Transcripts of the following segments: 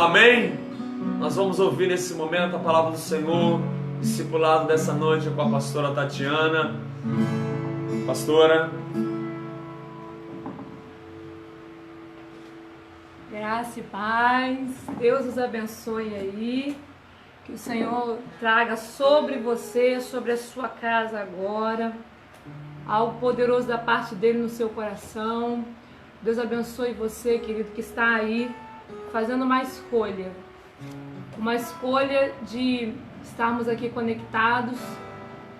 Amém? Nós vamos ouvir nesse momento a palavra do Senhor, discipulado dessa noite com a pastora Tatiana. Pastora. Graça e paz, Deus os abençoe aí, que o Senhor traga sobre você, sobre a sua casa agora, algo poderoso da parte dele no seu coração. Deus abençoe você, querido, que está aí fazendo uma escolha de estarmos aqui conectados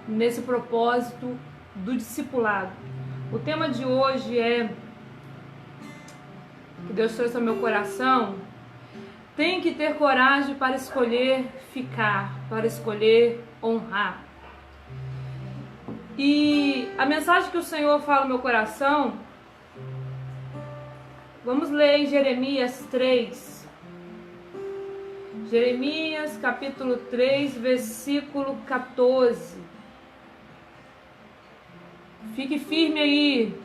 nesse propósito do discipulado. O tema de hoje que Deus trouxe ao meu coração: tem que ter coragem para escolher ficar, para escolher honrar. E a mensagem que o Senhor fala no meu coração, vamos ler em Jeremias 3. Jeremias capítulo 3, versículo 14. Fique firme aí,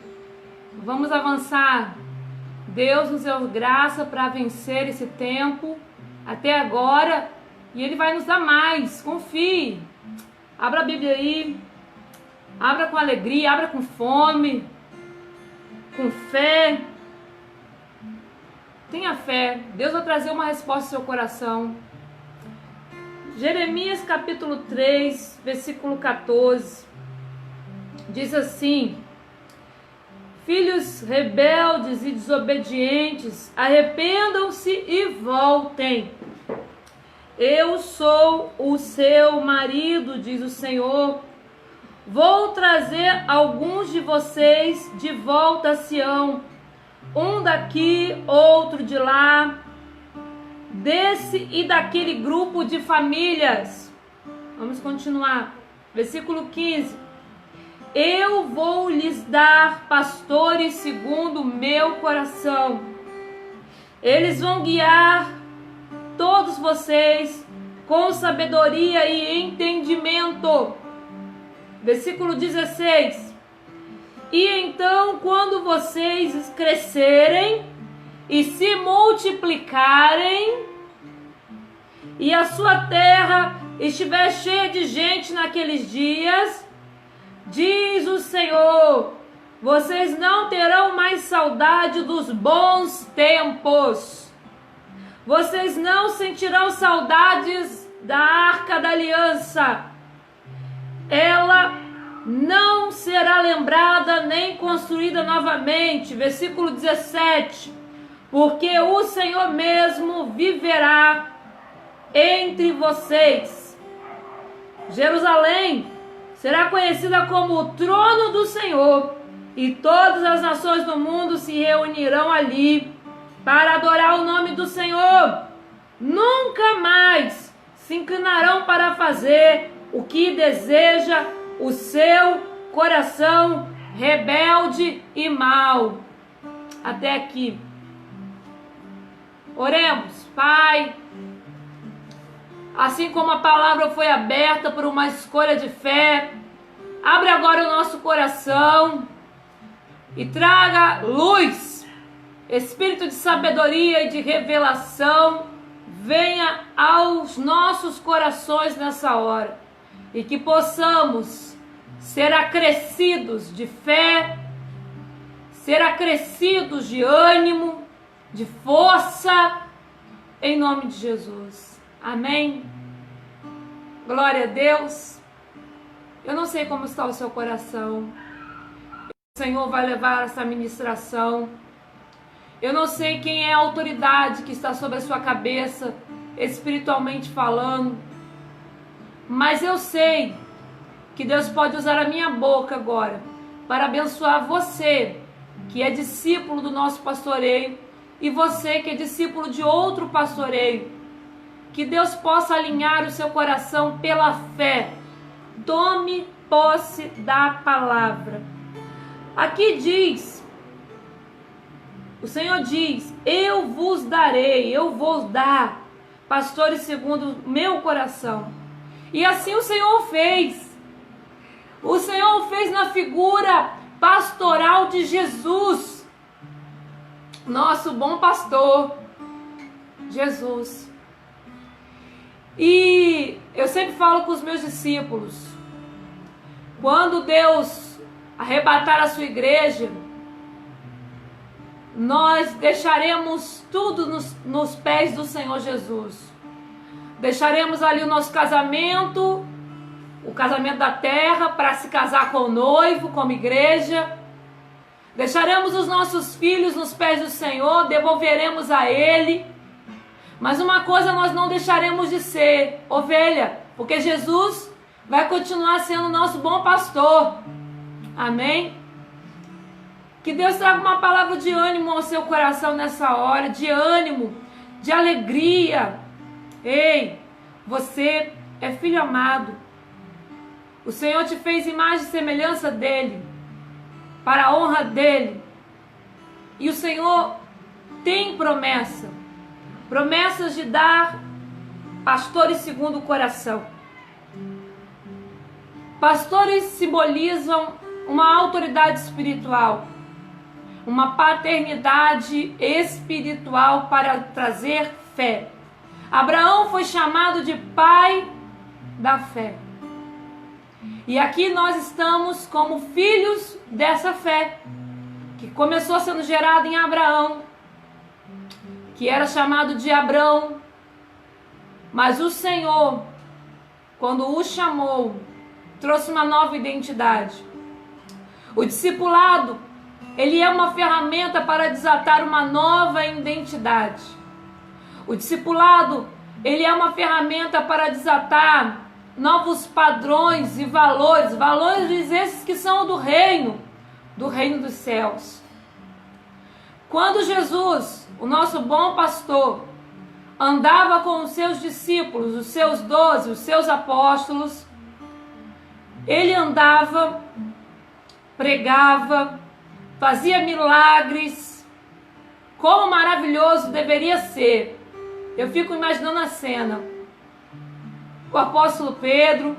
vamos avançar. Deus nos deu graça para vencer esse tempo até agora, e Ele vai nos dar mais. Confie. Abra a Bíblia aí, abra com alegria, abra com fome, com fé. Tenha fé, Deus vai trazer uma resposta ao seu coração. Jeremias capítulo 3, versículo 14, diz assim: filhos rebeldes e desobedientes, arrependam-se e voltem. Eu sou o seu marido, diz o Senhor. Vou trazer alguns de vocês de volta a Sião, um daqui, outro de lá, desse e daquele grupo de famílias. Vamos continuar. Versículo 15. Eu vou lhes dar pastores segundo o meu coração. Eles vão guiar todos vocês com sabedoria e entendimento. Versículo 16. E então, quando vocês crescerem e se multiplicarem, e a sua terra estiver cheia de gente naqueles dias, diz o Senhor, vocês não terão mais saudade dos bons tempos. Vocês não sentirão saudades da Arca da Aliança. Ela não será lembrada nem construída novamente. Versículo 17. Porque o Senhor mesmo viverá entre vocês. Jerusalém será conhecida como o trono do Senhor, e todas as nações do mundo se reunirão ali para adorar o nome do Senhor. Nunca mais se inclinarão para fazer o que deseja o seu coração rebelde e mau. Até aqui. Oremos. Pai, assim como a palavra foi aberta por uma escolha de fé, abre agora o nosso coração e traga luz, espírito de sabedoria e de revelação, venha aos nossos corações nessa hora, e que possamos ser acrescidos de fé, ser acrescidos de ânimo, de força, em nome de Jesus. Amém? Glória a Deus. Eu não sei como está o seu coração. O Senhor vai levar essa ministração. Eu não sei quem é a autoridade que está sobre a sua cabeça, espiritualmente falando. Mas eu sei que Deus pode usar a minha boca agora para abençoar você, que é discípulo do nosso pastoreio, e você que é discípulo de outro pastoreio. Que Deus possa alinhar o seu coração pela fé. Tome posse da palavra. Aqui diz, o Senhor diz: eu vos darei, eu vou dar pastores segundo o meu coração. E assim o Senhor fez. O Senhor fez na figura pastoral de Jesus, nosso bom pastor. Jesus. E eu sempre falo com os meus discípulos, quando Deus arrebatar a sua igreja, nós deixaremos tudo nos pés do Senhor Jesus. Deixaremos ali o nosso casamento, o casamento da terra, para se casar com o noivo, como igreja. Deixaremos os nossos filhos nos pés do Senhor, devolveremos a Ele. Mas uma coisa nós não deixaremos de ser: ovelha, porque Jesus vai continuar sendo nosso bom pastor. Amém? Que Deus traga uma palavra de ânimo ao seu coração nessa hora, de ânimo, de alegria. Ei, você é filho amado. O Senhor te fez imagem e semelhança dEle, para a honra dEle. E o Senhor tem promessas de dar pastores segundo o coração. Pastores simbolizam uma autoridade espiritual, uma paternidade espiritual para trazer fé. Abraão foi chamado de pai da fé. E aqui nós estamos como filhos dessa fé, que começou sendo gerada em Abraão, que era chamado de Abrão. Mas o Senhor, quando o chamou, trouxe uma nova identidade. O discipulado, ele é uma ferramenta para desatar uma nova identidade. O discipulado, ele é uma ferramenta para desatar novos padrões e valores esses que são do reino dos céus. Quando Jesus, o nosso bom pastor, andava com os seus discípulos, os seus 12, os seus apóstolos, ele andava, pregava, fazia milagres, como maravilhoso deveria ser. Eu fico imaginando a cena. O apóstolo Pedro,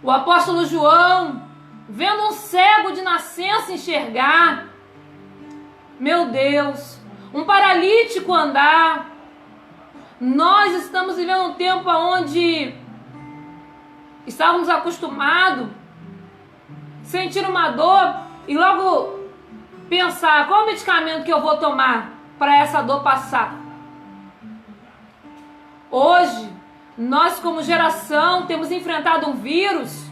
o apóstolo João, vendo um cego de nascença enxergar. Meu Deus, um paralítico andar. Nós estamos vivendo um tempo onde estávamos acostumados a sentir uma dor e logo pensar: qual o medicamento que eu vou tomar para essa dor passar? Hoje, nós como geração temos enfrentado um vírus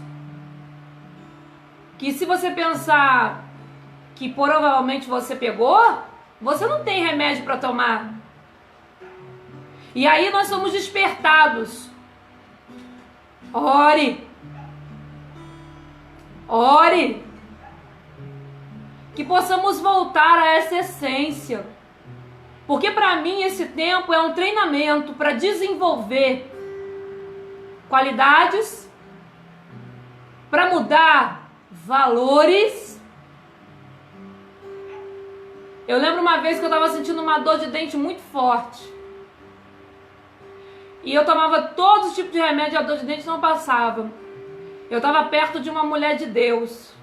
que, se você pensar que provavelmente você pegou, você não tem remédio para tomar. E aí nós somos despertados. Ore. Ore. Que possamos voltar a essa essência. Porque para mim esse tempo é um treinamento para desenvolver qualidades, para mudar valores. Eu lembro uma vez que eu estava sentindo uma dor de dente muito forte. E eu tomava todos os tipos de remédio e a dor de dente não passava. Eu estava perto de uma mulher de Deus.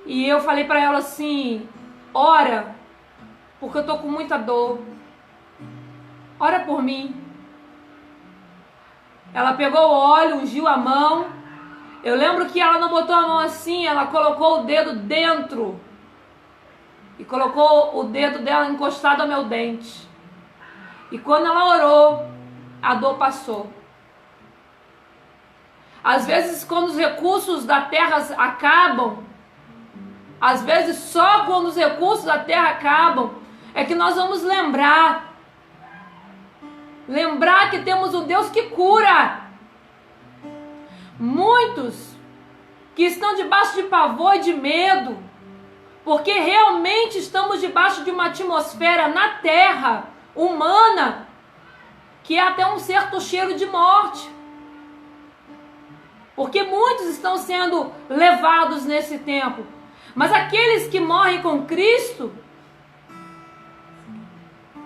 E eu falei para ela assim: ora, porque eu estou com muita dor. Ora por mim. Ela pegou o óleo, ungiu a mão. Eu lembro que ela não botou a mão assim, ela colocou o dedo dentro. E colocou o dedo dela encostado ao meu dente. E quando ela orou, a dor passou. Às vezes, quando os recursos da terra acabam, às vezes só quando os recursos da terra acabam, é que nós vamos lembrar que temos um Deus que cura. Muitos que estão debaixo de pavor e de medo, porque realmente estamos debaixo de uma atmosfera na terra humana que é até um certo cheiro de morte. Porque muitos estão sendo levados nesse tempo. Mas aqueles que morrem com Cristo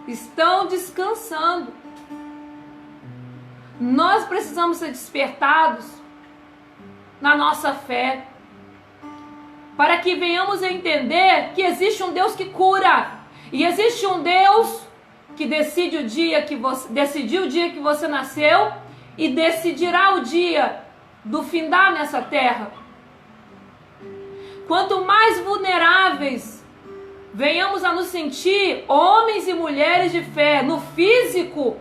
estão descansando. Nós precisamos ser despertados na nossa fé, para que venhamos a entender que existe um Deus que cura, e existe um Deus que decidiu o dia que você nasceu e decidirá o dia do findar nessa terra. Quanto mais vulneráveis venhamos a nos sentir, homens e mulheres de fé, no físico,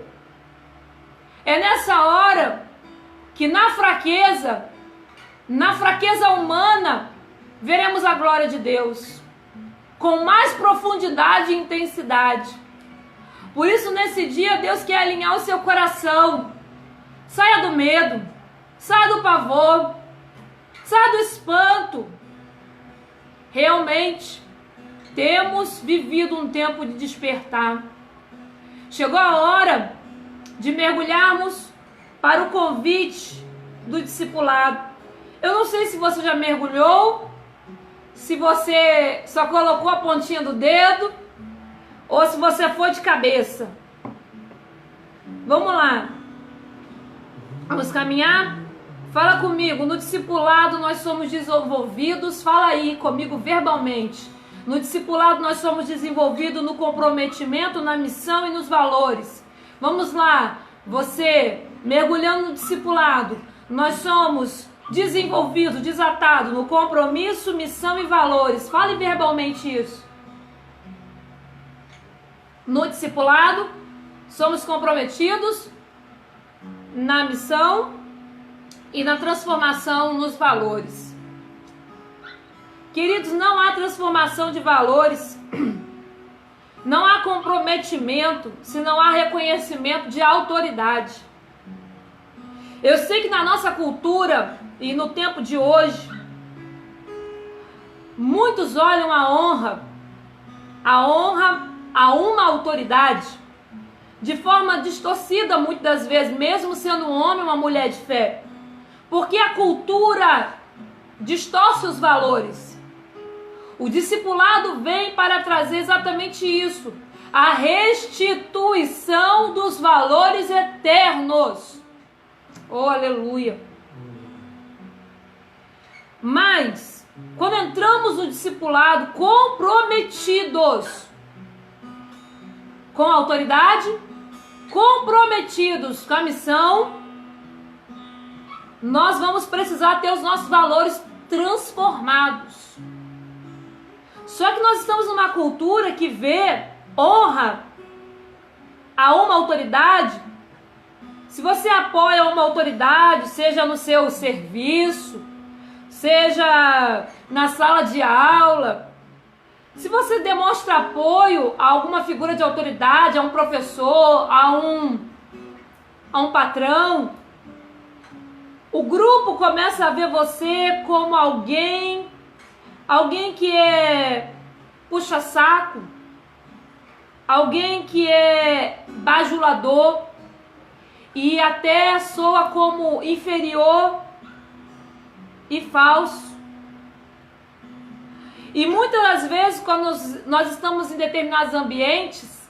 é nessa hora que na fraqueza humana, veremos a glória de Deus com mais profundidade e intensidade. Por isso, nesse dia, Deus quer alinhar o seu coração. Saia do medo, saia do pavor, saia do espanto. Realmente, temos vivido um tempo de despertar. Chegou a hora de mergulharmos para o convite do discipulado. Eu não sei se você já mergulhou, se você só colocou a pontinha do dedo, ou se você foi de cabeça. Vamos lá. Vamos caminhar? Fala comigo. No discipulado nós somos desenvolvidos. Fala aí comigo verbalmente. No discipulado nós somos desenvolvidos no comprometimento, na missão e nos valores. Vamos lá. Você mergulhando no discipulado, nós somos desenvolvidos, desatados no compromisso, missão e valores. Fale verbalmente isso. No discipulado, somos comprometidos na missão e na transformação nos valores. Queridos, não há transformação de valores, não há comprometimento se não há reconhecimento de autoridade. Eu sei que na nossa cultura e no tempo de hoje, muitos olham a honra a uma autoridade de forma distorcida muitas das vezes, mesmo sendo um homem ou uma mulher de fé. Porque a cultura distorce os valores. O discipulado vem para trazer exatamente isso, a restituição dos valores eternos. Oh, aleluia! Mas, quando entramos no discipulado comprometidos com a autoridade, comprometidos com a missão, nós vamos precisar ter os nossos valores transformados. Só que nós estamos numa cultura que vê honra a uma autoridade. Se você apoia uma autoridade, seja no seu serviço, seja na sala de aula, se você demonstra apoio a alguma figura de autoridade, a um professor, a um patrão, o grupo começa a ver você como alguém que é puxa-saco, alguém que é bajulador e até soa como inferior e falso. E muitas das vezes, quando nós estamos em determinados ambientes,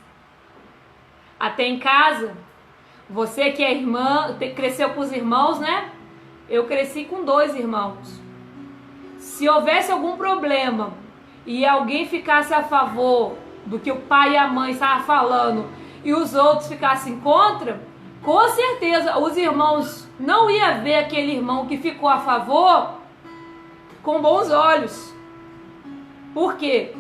até em casa, você que é irmã, cresceu com os irmãos, né? Eu cresci com 2 irmãos. Se houvesse algum problema e alguém ficasse a favor do que o pai e a mãe estavam falando e os outros ficassem contra, com certeza os irmãos não iam ver aquele irmão que ficou a favor com bons olhos. Por quê?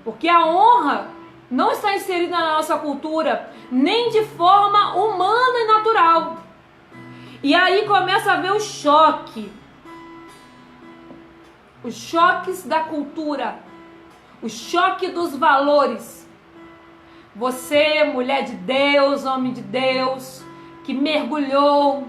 Porque a honra não está inserida na nossa cultura, nem de forma humana e natural. E aí começa a ver o choque. Os choques da cultura. O choque dos valores. Você, mulher de Deus, homem de Deus, que mergulhou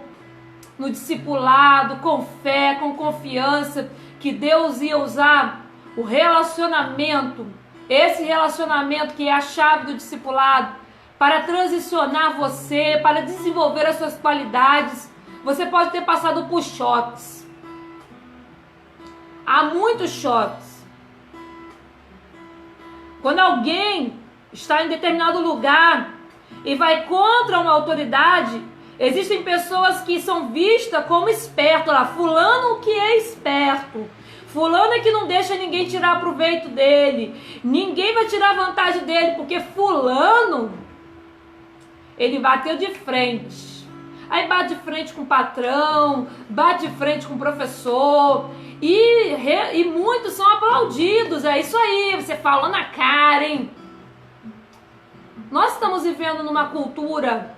no discipulado, com fé, com confiança, que Deus ia usar o relacionamento, esse relacionamento que é a chave do discipulado, para transicionar você, para desenvolver as suas qualidades. Você pode ter passado por choques. Há muitos choques. Quando alguém está em determinado lugar e vai contra uma autoridade, existem pessoas que são vistas como esperto. Lá, fulano que é esperto. Fulano é que não deixa ninguém tirar proveito dele. Ninguém vai tirar vantagem dele, porque fulano ele bateu de frente. Aí bate de frente com o patrão, bate de frente com o professor, e muitos são aplaudidos. É isso aí, você falou na cara, hein? Nós estamos vivendo numa cultura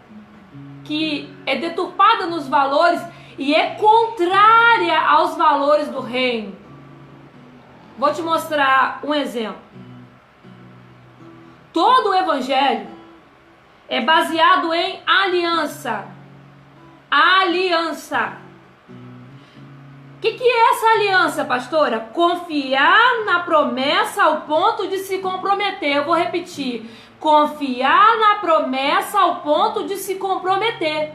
que é deturpada nos valores e é contrária aos valores do reino. Vou te mostrar um exemplo. Todo o evangelho é baseado em aliança. Aliança. O que é essa aliança, pastora? Confiar na promessa ao ponto de se comprometer. Eu vou repetir. Confiar na promessa ao ponto de se comprometer.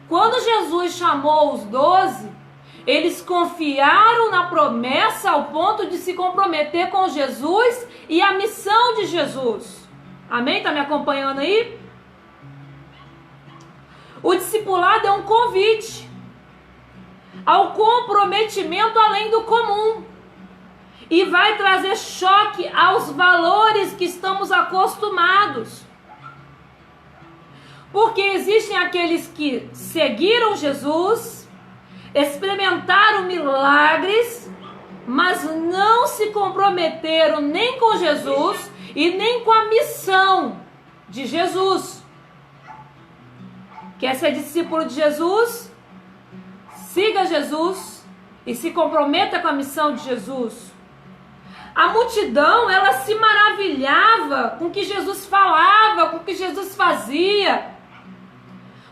Quando Jesus chamou os 12, eles confiaram na promessa ao ponto de se comprometer com Jesus e a missão de Jesus. Amém? Tá me acompanhando aí? O discipulado é um convite ao comprometimento além do comum e vai trazer choque aos valores que estamos acostumados. Porque existem aqueles que seguiram Jesus, experimentaram milagres, mas não se comprometeram nem com Jesus e nem com a missão de Jesus. Quer ser discípulo de Jesus? Siga Jesus e se comprometa com a missão de Jesus. A multidão, ela se maravilhava com o que Jesus falava, com o que Jesus fazia,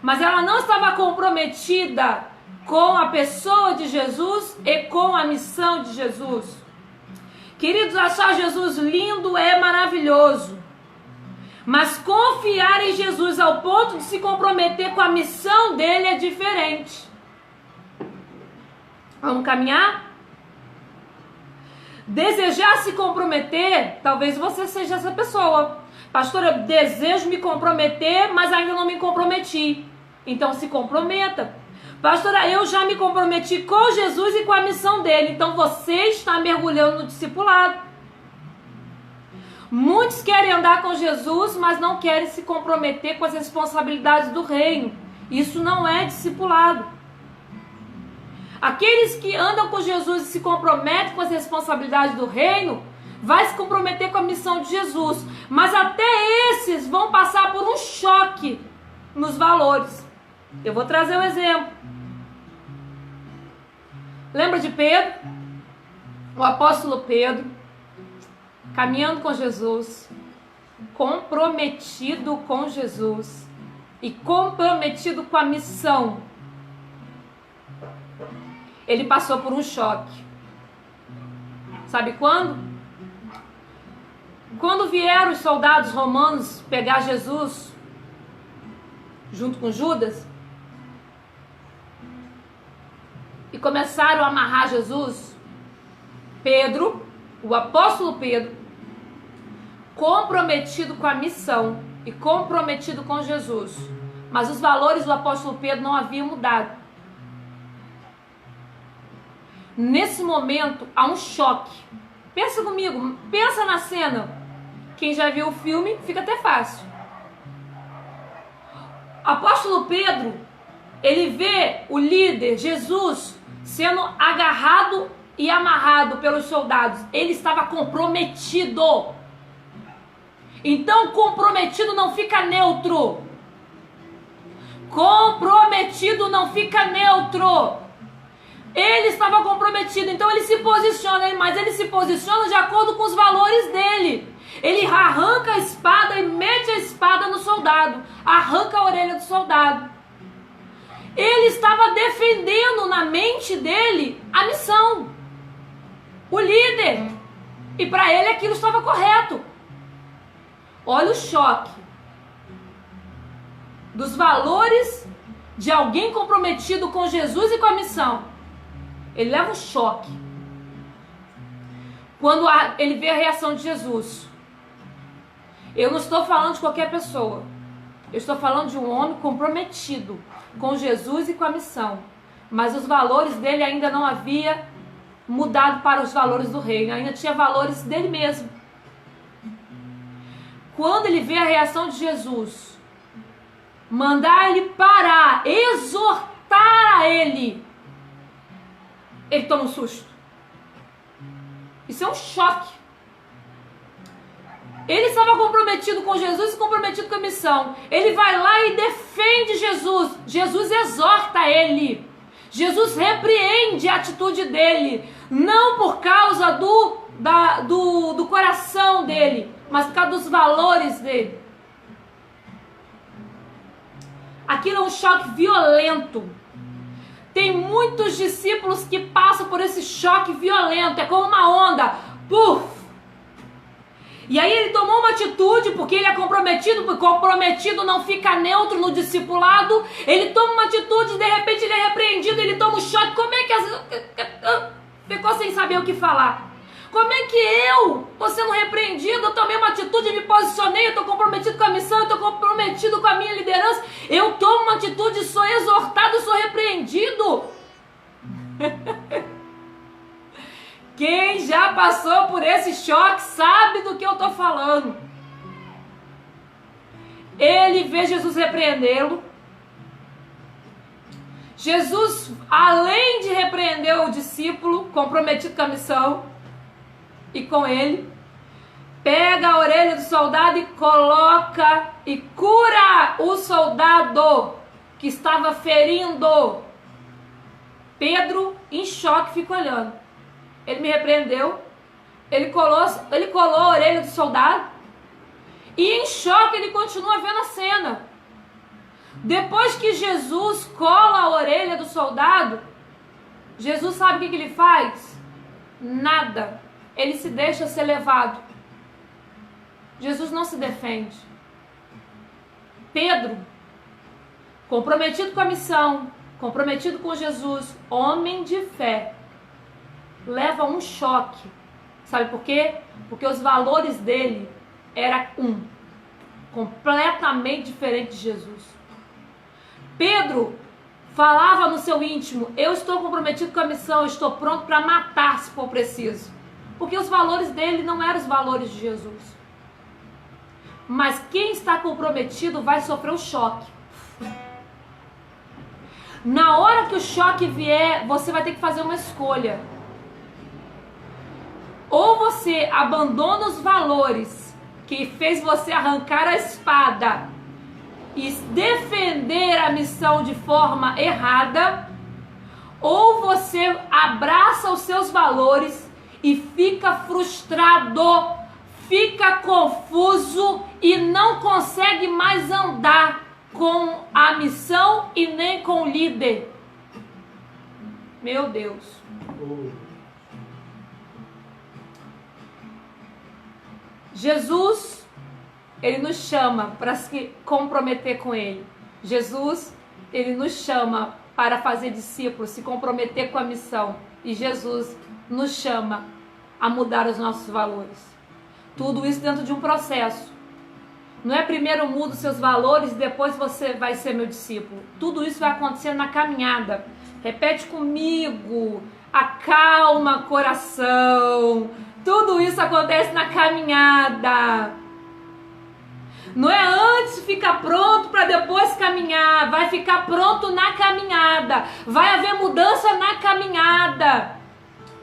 mas ela não estava comprometida com a pessoa de Jesus e com a missão de Jesus. Queridos, achar Jesus lindo é maravilhoso, mas confiar em Jesus ao ponto de se comprometer com a missão dele é diferente. Vamos caminhar? Desejar se comprometer, talvez você seja essa pessoa. Pastora, eu desejo me comprometer, mas ainda não me comprometi. Então se comprometa. Pastora, eu já me comprometi com Jesus e com a missão dele. Então você está mergulhando no discipulado. Muitos querem andar com Jesus, mas não querem se comprometer com as responsabilidades do reino. Isso não é discipulado. Aqueles que andam com Jesus e se comprometem com as responsabilidades do reino, vai se comprometer com a missão de Jesus. Mas até esses vão passar por um choque nos valores. Eu vou trazer um exemplo. Lembra de Pedro? O apóstolo Pedro, caminhando com Jesus, comprometido com Jesus e comprometido com a missão. Ele passou por um choque. Sabe quando? Quando vieram os soldados romanos pegar Jesus junto com Judas e começaram a amarrar Jesus, Pedro, o apóstolo Pedro, comprometido com a missão e comprometido com Jesus, mas os valores do apóstolo Pedro não haviam mudado. Nesse momento há um choque. Pensa comigo, pensa na cena. Quem já viu o filme, fica até fácil. Apóstolo Pedro, ele vê o líder, Jesus, sendo agarrado e amarrado pelos soldados. Ele estava comprometido. Então, comprometido não fica neutro. Comprometido não fica neutro. Ele estava comprometido, então ele se posiciona, mas ele se posiciona de acordo com os valores dele. Ele arranca a espada e mete a espada no soldado, arranca a orelha do soldado. Ele estava defendendo na mente dele a missão, o líder, e para ele aquilo estava correto. Olha o choque dos valores de alguém comprometido com Jesus e com a missão. Ele leva um choque quando ele vê a reação de Jesus. Eu não estou falando de qualquer pessoa. Eu estou falando de um homem comprometido com Jesus e com a missão. Mas os valores dele ainda não havia mudado para os valores do reino. Ainda tinha valores dele mesmo. Quando ele vê a reação de Jesus, mandar ele parar, exortar a ele, ele toma um susto. Isso é um choque. Ele estava comprometido com Jesus e comprometido com a missão. Ele vai lá e defende Jesus. Jesus exorta ele. Jesus repreende a atitude dele. Não por causa do coração dele, mas por causa dos valores dele. Aquilo é um choque violento. Tem muitos discípulos que passam por esse choque violento. É como uma onda. Puf! E aí ele tomou uma atitude, porque ele é comprometido, porque comprometido não fica neutro no discipulado. Ele toma uma atitude e de repente ele é repreendido, ele toma um choque. Como é que ficou sem saber o que falar? Como é que eu, tô sendo repreendido, eu tomei uma atitude, me posicionei, eu tô comprometido com a missão, eu tô comprometido com a minha liderança, eu tomo uma atitude, sou exortado, sou repreendido. Quem já passou por esse choque sabe do que eu estou falando. Ele vê Jesus repreendê-lo. Jesus, além de repreender o discípulo comprometido com a missão e com ele, pega a orelha do soldado e coloca e cura o soldado que estava ferindo. Pedro, em choque, fica olhando. Ele me repreendeu, ele colou a orelha do soldado, e em choque ele continua vendo a cena. Depois que Jesus cola a orelha do soldado, Jesus sabe o que ele faz? Nada. Ele se deixa ser levado. Jesus não se defende. Pedro, comprometido com a missão, comprometido com Jesus, homem de fé, leva um choque. Sabe por quê? Porque os valores dele eram completamente diferente de Jesus. Pedro falava no seu íntimo: eu estou comprometido com a missão, eu estou pronto para matar se for preciso. Porque os valores dele não eram os valores de Jesus. Mas quem está comprometido vai sofrer o choque. Na hora que o choque vier, você vai ter que fazer uma escolha. Ou você abandona os valores que fez você arrancar a espada e defender a missão de forma errada, ou você abraça os seus valores e fica frustrado, fica confuso e não consegue mais andar com a missão e nem com o líder. Meu Deus. Jesus, ele nos chama para se comprometer com ele. Jesus, ele nos chama para fazer discípulos, se comprometer com a missão. E Jesus nos chama a mudar os nossos valores. Tudo isso dentro de um processo. Não é primeiro muda os seus valores e depois você vai ser meu discípulo. Tudo isso vai acontecer na caminhada. Repete comigo. Acalma coração. Tudo isso acontece na caminhada. Não é antes ficar pronto para depois caminhar. Vai ficar pronto na caminhada. Vai haver mudança na caminhada.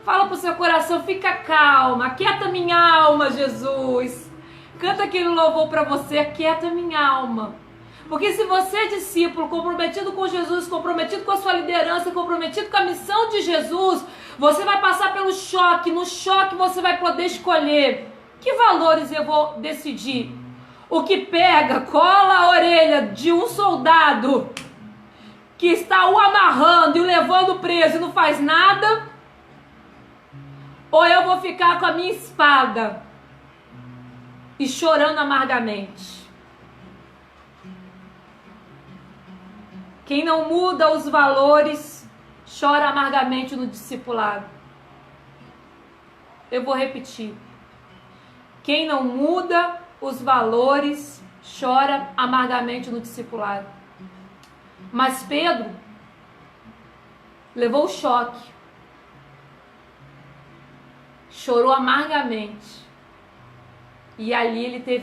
Fala pro seu coração, fica calma. Aquieta minha alma, Jesus. Canta aquele louvor para você, aquieta minha alma. Porque se você é discípulo, comprometido com Jesus, comprometido com a sua liderança, comprometido com a missão de Jesus, você vai passar pelo choque. No choque você vai poder escolher que valores eu vou decidir. O que pega, cola a orelha de um soldado que está o amarrando e o levando preso e não faz nada, ou eu vou ficar com a minha espada e chorando amargamente. Quem não muda os valores chora amargamente no discipulado. Eu vou repetir. Quem não muda os valores chora amargamente no discipulado. Mas Pedro levou o choque. Chorou amargamente. E ali ele teve